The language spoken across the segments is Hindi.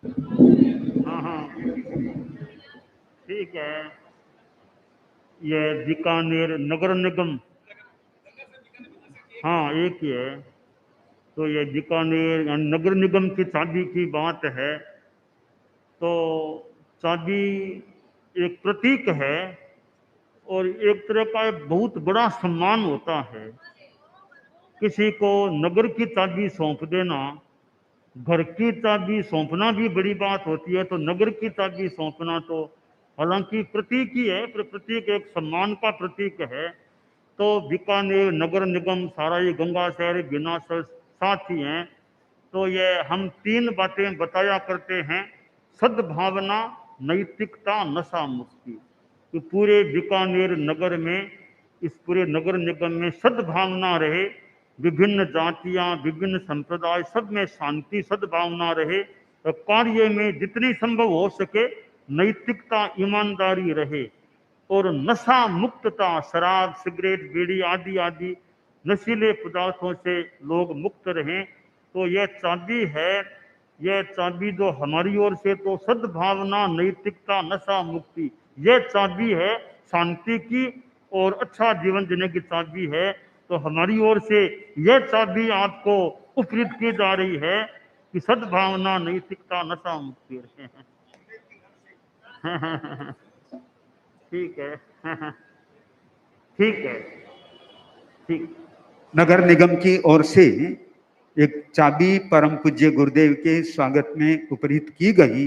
हाँ हाँ, ठीक है। ये बीकानेर नगर निगम, हाँ एक ही है। तो ये बीकानेर नगर निगम की चाबी की बात है। तो चाबी एक प्रतीक है और एक तरह का एक बहुत बड़ा सम्मान होता है। किसी को नगर की चाबी सौंप देना, घर की चाबी सौंपना भी बड़ी बात होती है, तो नगर की चाबी सौंपना तो हालांकि प्रतीक ही है, पर प्रतीक एक सम्मान का प्रतीक है। तो बीकानेर नगर निगम, सारा ये गंगा शहर बिना साथ ही हैं। तो ये हम तीन बातें बताया करते हैं: सद्भावना, नैतिकता, नशा मुक्ति। कि पूरे बीकानेर नगर में, इस पूरे नगर निगम में सद्भावना रहे, विभिन्न जातियां, विभिन्न संप्रदाय, सब में शांति सद्भावना रहे, और कार्य में जितनी संभव हो सके नैतिकता, ईमानदारी रहे, और नशा मुक्तता, शराब, सिगरेट, बीड़ी आदि आदि नशीले पदार्थों से लोग मुक्त रहें। तो यह चाबी है। यह चाबी जो हमारी ओर से, तो सद्भावना, नैतिकता, नशा मुक्ति, यह चाबी है शांति की और अच्छा जीवन जीने की चाबी है। तो हमारी ओर से यह चाबी आपको उपकृत की जा रही है कि सद्भावना, नैतिकता, नशा मुक्ति रहे। ठीक है। ठीक है। ठीक। नगर निगम की ओर से एक चाबी परम पूज्य गुरुदेव के स्वागत में उपरित की गई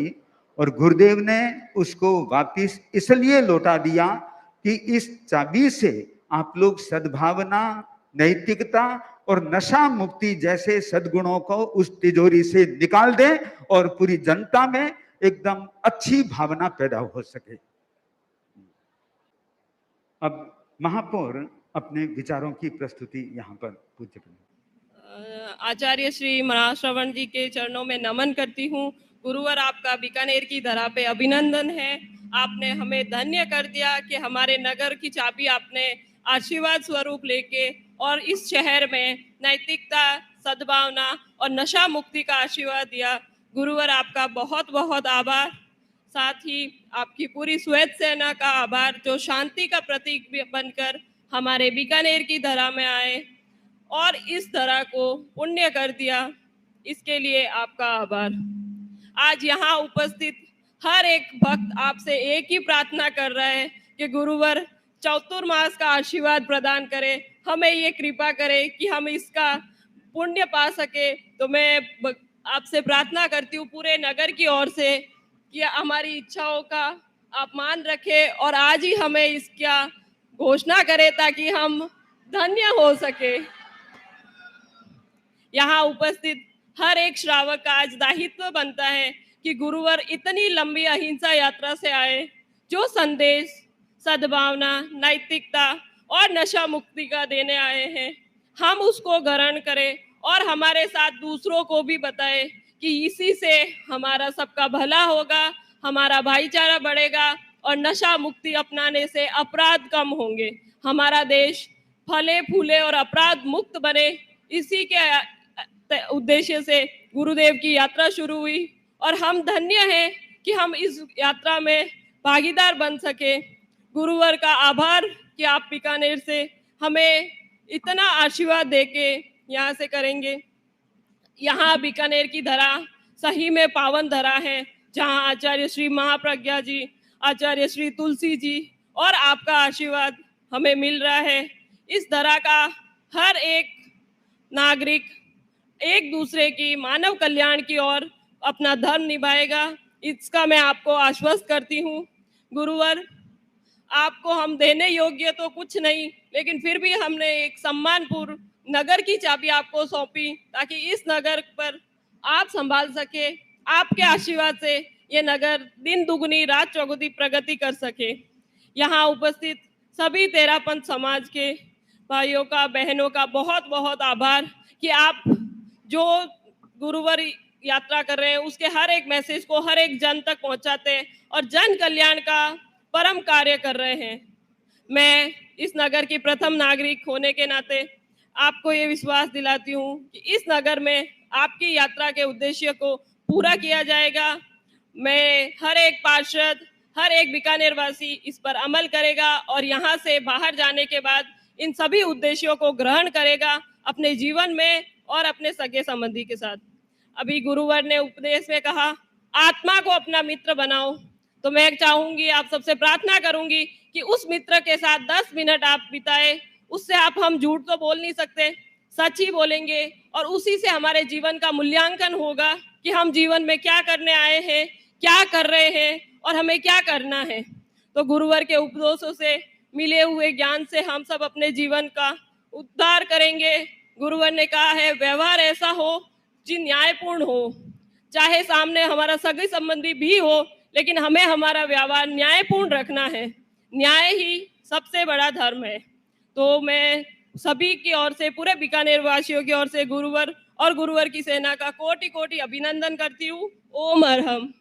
और गुरुदेव ने उसको वापिस इसलिए लौटा दिया कि इस चाबी से आप लोग सद्भावना, नैतिकता और नशा मुक्ति जैसे सद्गुणों को उस तिजोरी से निकाल दें और पूरी जनता में एकदम अच्छी भावना पैदा हो सके। अब महापौर अपने विचारों की प्रस्तुति यहाँ पर पूज्य आचार्य श्री महाश्रवण जी के चरणों में नमन करती हूँ। गुरुवर, आपका बीकानेर की धरा पे अभिनंदन है। आपने हमें धन्य कर दिया कि हमारे नगर की चाबी आपने आशीर्वाद स्वरूप लेके और इस शहर में नैतिकता, सद्भावना और नशा मुक्ति का आशीर्वाद दिया। गुरुवर, आपका बहुत बहुत आभार। साथ ही आपकी पूरी श्वेत सेना का आभार, जो शांति का प्रतीक बनकर हमारे बीकानेर की धरा में आए और इस धरा को पुण्य कर दिया। इसके लिए आपका आभार। आज यहाँ उपस्थित हर एक भक्त आपसे एक ही प्रार्थना कर रहा है कि गुरुवर चतुर्मास का आशीर्वाद प्रदान करे, हमें ये कृपा करे कि हम इसका पुण्य पा सके। तो मैं आपसे प्रार्थना करती हूँ पूरे नगर की ओर से कि हमारी इच्छाओं का आप मान रखें और आज ही हमें इसका घोषणा करें ताकि हम धन्य हो सके। यहाँ उपस्थित हर एक श्रावक का आज दायित्व बनता है कि गुरुवर इतनी लंबी अहिंसा यात्रा से आए, जो संदेश सद्भावना, नैतिकता और नशा मुक्ति का देने आए हैं, हम उसको ग्रहण करें और हमारे साथ दूसरों को भी बताएं कि इसी से हमारा सबका भला होगा, हमारा भाईचारा बढ़ेगा और नशा मुक्ति अपनाने से अपराध कम होंगे, हमारा देश फले फूले और अपराध मुक्त बने। इसी के उद्देश्य से गुरुदेव की यात्रा शुरू हुई और हम धन्य हैं कि हम इस यात्रा में भागीदार बन सके। गुरुवर का आभार कि आप बीकानेर से हमें इतना आशीर्वाद देके यहाँ से करेंगे। यहाँ बीकानेर की धरा सही में पावन धरा है, जहाँ आचार्य श्री महाप्रज्ञा जी, आचार्य श्री तुलसी जी और आपका आशीर्वाद हमें मिल रहा है। इस धरा का हर एक नागरिक एक दूसरे की मानव कल्याण की ओर अपना धर्म निभाएगा, इसका मैं आपको आश्वस्त करती हूँ। गुरुवर, आपको हम देने योग्य तो कुछ नहीं, लेकिन फिर भी हमने एक सम्मानपूर्ण नगर की चाबी आपको सौंपी ताकि इस नगर पर आप संभाल सके। आपके आशीर्वाद से ये नगर दिन दुगनी रात चौगुनी प्रगति कर सके। यहाँ उपस्थित सभी तेरापंथ समाज के भाइयों का, बहनों का बहुत बहुत आभार कि आप जो गुरुवर यात्रा कर रहे हैं उसके हर एक मैसेज को हर एक जन तक पहुंचाते हैं और जन कल्याण का परम कार्य कर रहे हैं। मैं इस नगर की प्रथम नागरिक होने के नाते आपको ये विश्वास दिलाती हूँ कि इस नगर में आपकी यात्रा के उद्देश्य को पूरा किया जाएगा। मैं हर एक पार्षद, हर एक बीकानेर वासी इस पर अमल करेगा और यहाँ से बाहर जाने के बाद इन सभी उद्देश्यों को ग्रहण करेगा अपने जीवन में और अपने सगे संबंधी के साथ। अभी गुरुवर ने उपदेश में कहा आत्मा को अपना मित्र बनाओ, तो मैं चाहूंगी, आप सबसे प्रार्थना करूंगी कि उस मित्र के साथ 10 मिनट आप बिताए। उससे हम झूठ तो बोल नहीं सकते, सच ही बोलेंगे और उसी से हमारे जीवन का मूल्यांकन होगा कि हम जीवन में क्या करने आए हैं, क्या कर रहे हैं और हमें क्या करना है। तो गुरुवर के उपदेशों से मिले हुए ज्ञान से हम सब अपने जीवन का उद्धार करेंगे। गुरुवर ने कहा है व्यवहार ऐसा हो जो न्यायपूर्ण हो, चाहे सामने हमारा सगे संबंधी भी हो, लेकिन हमें हमारा व्यवहार न्यायपूर्ण रखना है। न्याय ही सबसे बड़ा धर्म है। तो मैं सभी की ओर से, पूरे बीकानेर वासियों की ओर से गुरुवर और गुरुवर की सेना का कोटि कोटि अभिनंदन करती हूँ। ओम अरहम।